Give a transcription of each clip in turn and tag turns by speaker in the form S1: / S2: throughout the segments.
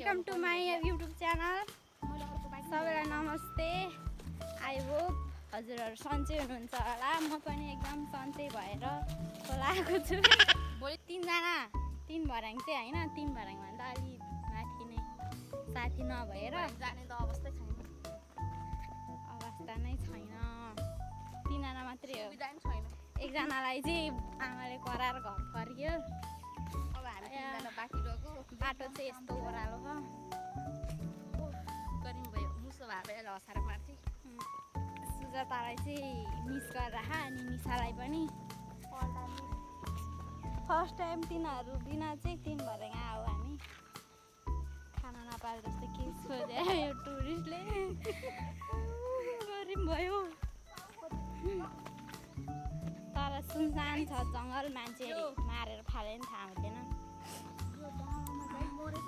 S1: Welcome to my YouTube channel. सबैलाई नमस्ते। I hope हजुरहरू सन्चै हुनुहुन्छ होला। म पनि एकदम सन्चै भएर खोलाएको छु। भोलि तीन भर्याङ चाहिँ होइन, तीन भर्याङभन्दा अलि माथि नै साथी नभएर
S2: जाने त अवस्था छैन।
S1: अवस्था नै छैन, तीनजना मात्रै हो।
S2: सुविधा पनि छैन।
S1: एकजनालाई चाहिँ आमाले कराएर घर फर्क्यो।
S2: अब हामी तीनजना बाँकी रहेको।
S1: बाटो चाहिँ यस्तो ओह्रालो छ।
S2: गरिम भयो, मुसो भए बेला हँसाएर मार्थेँ।
S1: सुजातालाई चाहिँ मिस गरेर अनि निशालाई पनि। फर्स्ट टाइम तिनीहरू बिना चाहिँ तीन भर्याङ आयो हामी। खाना नपाए जस्तो के सोध्यो यो टुरिस्टले। गरिम भयो तर सुनसान छ जङ्गल, मान्छेले मारेर फाले नि थाहा हुँदैन।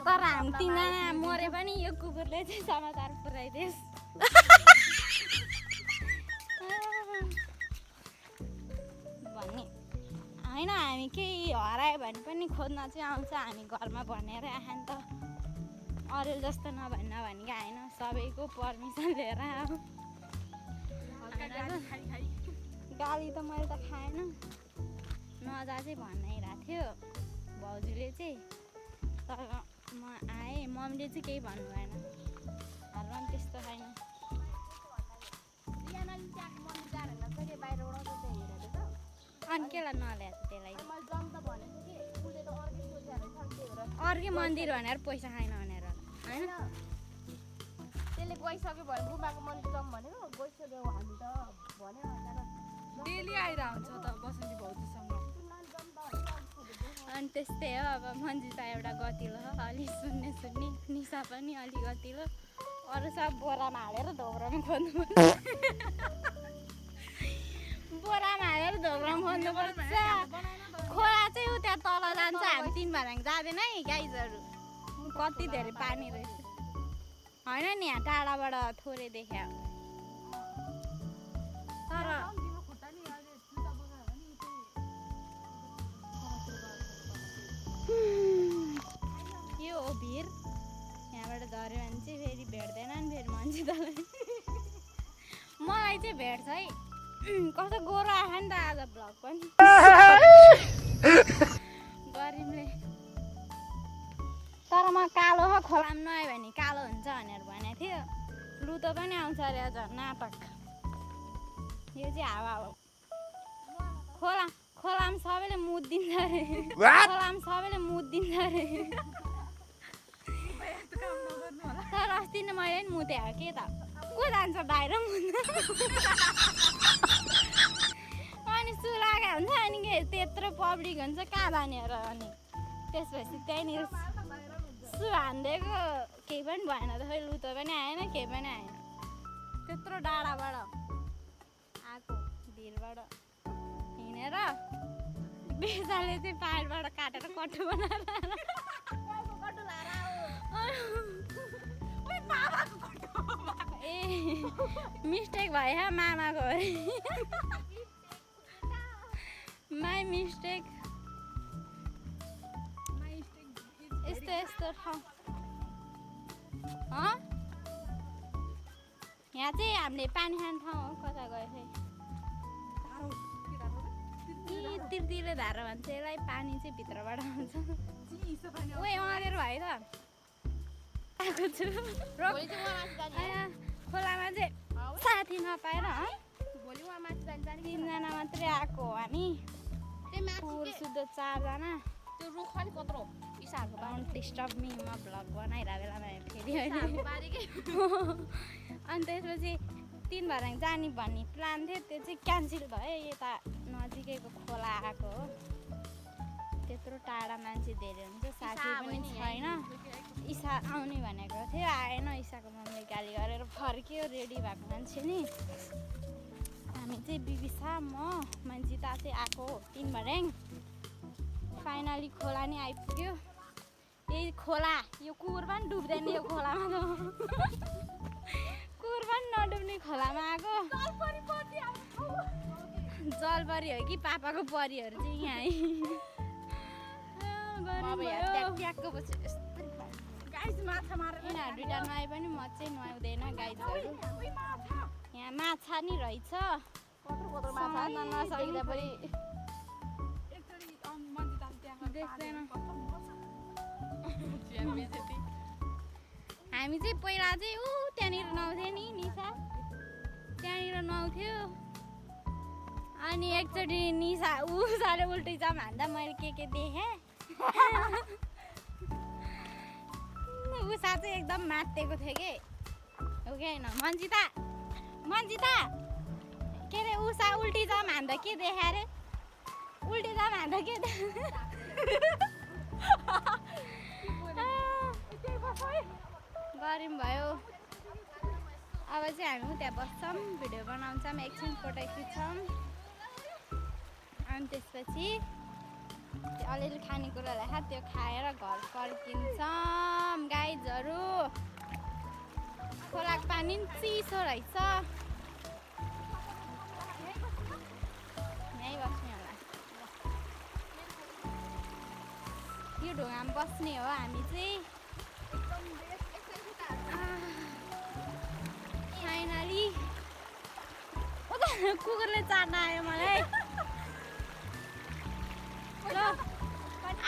S1: तर हामी तीनजना मरे पनि यो कुकुरले चाहिँ समाचार पुऱ्याइदियोस् भन्ने होइन। हामी केही हरायो भने पनि खोज्न चाहिँ आउँछ। हामी घरमा भनेर आएन त, अरू जस्तो नभन्न भनेको होइन, सबैको पर्मिसन लिएर आऊ। गाली त मैले त खाएन, नजा चाहिँ भनिरहेको थियो भाउजूले चाहिँ। तर म आएँ, मम्मीले चाहिँ केही भन्नु भएन। घरमा पनि त्यस्तो छैन। अनि केलाई नल्याएको त्यसलाई अर्कै मन्दिर भनेर पैसा खाएन भनेर होइन।
S2: त्यसले गइसक्यो भने बुबाको मन्दिर जाउँ भनेको गइसक्यो हामी त भन्यो
S3: डेली आइरहेको हुन्छ त बसन्ती भाउजूसँग।
S1: अनि त्यस्तै हो। अब मन्जिता एउटा गतिलो हो, अलि सुन्ने निशा पनि अलि गतिलो। अरू सब बोरामा हालेर धोब्रामा खोज्नुपर्छ। बोरामा हालेर धोब्रामा खोज्नुपर्छ। खोला चाहिँ उ त्यहाँ तल जान्छ, हामी तीन भर्याङ जाँदैन है गाइजहरू। कति धेरै पानी रहेछ होइन नि, यहाँ टाढाबाट थोरै देख्यो। तर यो हो भिर। यहाँबाट झऱ्यो भने चाहिँ फेरि भेट्दैन नि फेरि मन्जितालाई। मलाई चाहिँ भेट्छ है। कस्तो गोरो आयो नि त आज भ्लग पनि गरिमले। तर म कालो हो, खोलामा नआयो भने कालो हुन्छ भनेर भनेको थियो। लुतो पनि आउँछ अरे आज नाटक। यो चाहिँ हावा हो। खोलामा सबैले मुद्दिन्छ अरे। खोलामा सबैले मुद्दिन्छ अरे। तर अस्ति नै मैले नि मुते हो के त, को जान्छ बाहिर मुद्नु। अनि सुलाएको हुन्छ अनि के त्यत्रो पब्लिक हुन्छ, कहाँ जाने र। अनि त्यसपछि त्यहीँनिर सु हानिदिएको, केही पनि भएन त। खै लुतो पनि आएन, केही पनि आएन। त्यत्रो डाँडाबाट आएको भिरबाट हिँडेर बेसाले चाहिँ पाहाडबाट काटेर कट्टु बनाएर ए मिस्टेक भयो मामाको अरे। My mistake. यस्तो यस्तो ठाउँ यहाँ चाहिँ हामीले पानी खाने ठाउँ हो। कता गयो खै, तिर्तिले धारा भन्छ यसलाई। पानी चाहिँ भित्रबाट आउँछ। ओए अँधेरो भयो त आएको छु। खोलामा चाहिँ साथी नपाएर
S2: भोलि उहाँ माथि जाने
S1: तीनजना मात्रै आएको हो हामी। शुद्ध चारजना।
S2: त्यो रुख पनि कत्रो इसाहरूको
S1: डोन्ट डिस्टर्ब मी, म भ्लग बनाइरहेको बेलामा फेरि होइन। अनि त्यसपछि तीन भर्याङ जाने भन्ने प्लान थियो, त्यो चाहिँ क्यान्सल भयो। यता नजिकैको खोला आएको हो। त्यत्रो टाढा मान्छे धेरै हुन्छ, साथी पनि छैन। इसा आउने भनेको थियो, आएन। इसाको मम्मीले गाली गरेर फर्क्यो। रेडी भएको मान्छे नि हामी चाहिँ बिबिसा, म मन्जिता चाहिँ आएको हो तीन भर्याङ। फाइनली खोला नि आइपुग्यो। यही खोला, यो कुकुर पनि डुब्दैन यो खोलामा त। कुकुर पनि नडुब्ने खोलामा आएको। जलपरी हो कि पापाको परिहरू चाहिँ यहाँ
S3: माछा मारेर
S1: यिनीहरू दुइटा नुहाए पनि म चाहिँ नुहाउँदैन गाइजहरू यहाँ माछा नि रहेछ
S2: कत्रो माछा
S1: समात्न नसक्दा पनि
S3: एकचोटि मन्दिर त्यहाँ
S1: देख्दैन।
S3: बेचेती
S1: हामी चाहिँ पहिला चाहिँ त्यहाँनिर नुहाउँथ्यो नि निशा त्यहाँनिर नुहाउँथ्यो अनि एकचोटि निशा उसाले उल्टी जाम हान्दा मैले के देखेँ उषा चाहिँ एकदम मात्तेको थियो कि हो कि होइन मन्जिता के अरे उषा उल्टी जाम हान्दा के देखायो अरे उल्टी जाम हान्दा के गरौँ भयो अब चाहिँ हामी त्यहाँ बस्छौँ भिडियो बनाउँछौँ एकछिन फोटो खिच्छौँ अनि त्यसपछि अलिअलि खानेकुरा राख त्यो खाएर घर फर्किन्छौँ गाइजहरू खोलाको पानी पनि चिसो रहेछ यहीँ बस्ने होला यो ढुङ्गामा बस्ने हो हामी चाहिँ फाइनली कुकुरले चाड्न आयो मलाई ल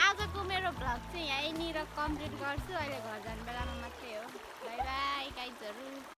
S1: आजको मेरो भ्लग चाहिँ यहीँनिर कम्प्लिट गर्छु अहिले घर जाने बेलामा मात्रै हो बाई बाई गाइजहरू